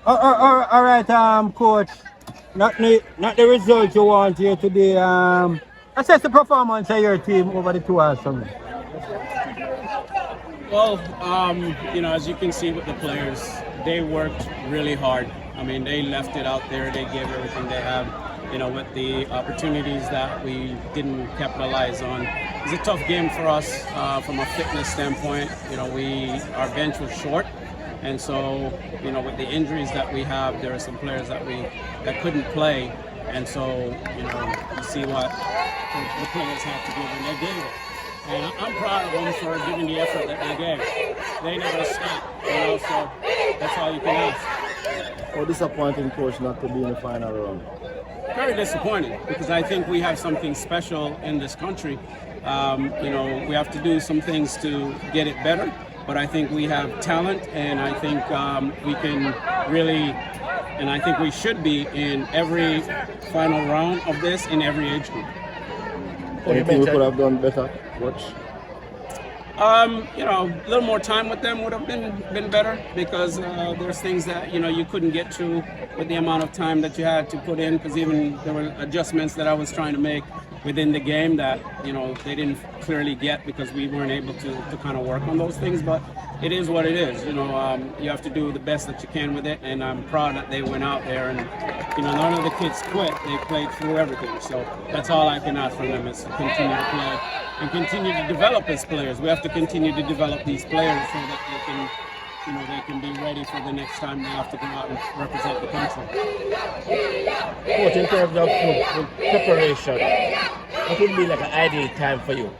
All right, coach. Not the result you want here today. Assess the performance of your team over the 2 hours. Well, as you can see with the players, they worked really hard. I mean, they left it out there. They gave everything they had. With the opportunities that we didn't capitalize on. It was a tough game for us from a fitness standpoint. Our bench was short, and so with the injuries that we have, there are some players that couldn't play, and so you see what the players had to give, and they gave it. And I'm proud of them for giving the effort that they gave. They never stopped, so that's all you can ask. How disappointing, coach, not to be in the final round? Very disappointed, because I think we have something special in this country. We have to do some things to get it better, but I think we have talent, and I think we can really, and I think we should be in every final round of this in every age group. Anything we could have done better, coach? A little more time with them would have been better, because there's things that you couldn't get to with the amount of time that you had to put in, because even there were adjustments that I was trying to make within the game that they didn't clearly get, because we weren't able to kind of work on those things. But it is what it is. You have to do the best that you can with it, and I'm proud that they went out there and none of the kids quit. They played through everything, so that's all I can ask from them, is to continue to play and continue to develop as players. We have to continue to develop these players so that they can be ready for the next time they have to go out and represent the country. Coach, in terms of food preparation, what would be like an ideal time for you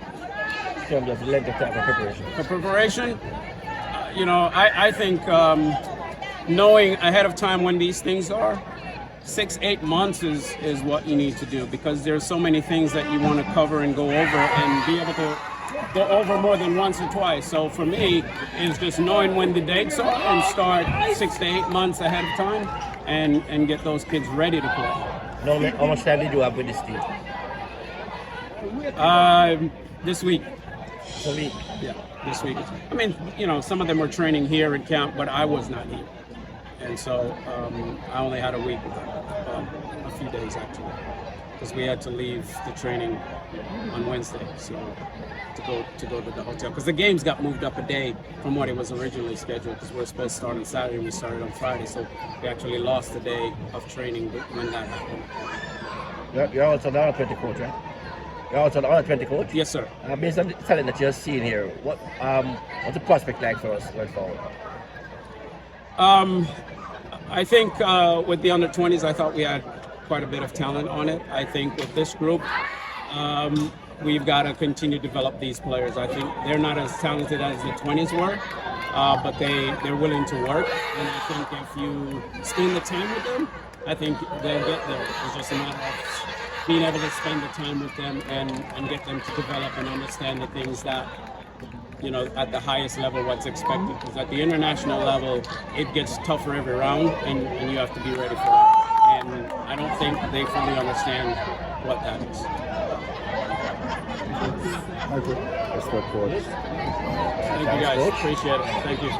in terms of length of time for preparation? For preparation, I think knowing ahead of time when these things are, 6-8 months is what you need to do, because there's so many things that you want to cover and go over and be able to go over more than once or twice. So for me, it's just knowing when the dates are and start 6 to 8 months ahead of time and get those kids ready to play. How much time did you have with this team? This week. A week? Yeah, this week. I mean, some of them were training here in camp, but I was not here. And so I only had a week with them, a few days actually, because we had to leave the training on Wednesday, so to go to the hotel, because the games got moved up a day from what it was originally scheduled, because we were supposed to start on Saturday and we started on Friday, so we actually lost a day of training when that happened. You're also the under 20 coach, right? You're also the under 20 coach? Yes, sir. Based on the talent that you're seeing here, what's the prospect like for us going forward? I think with the under 20s, I thought we had quite a bit of talent on it. I think with this group, we've got to continue to develop these players. I think they're not as talented as the 20s were, but they're willing to work. And I think if you spend the time with them, I think they'll get there. It's just a matter of being able to spend the time with them and get them to develop and understand the things that at the highest level what's expected, because at the international level it gets tougher every round, and you have to be ready for that, and I don't think they fully understand what that is. Thank you. Respect, coach. Thank you guys, appreciate it. Thank you.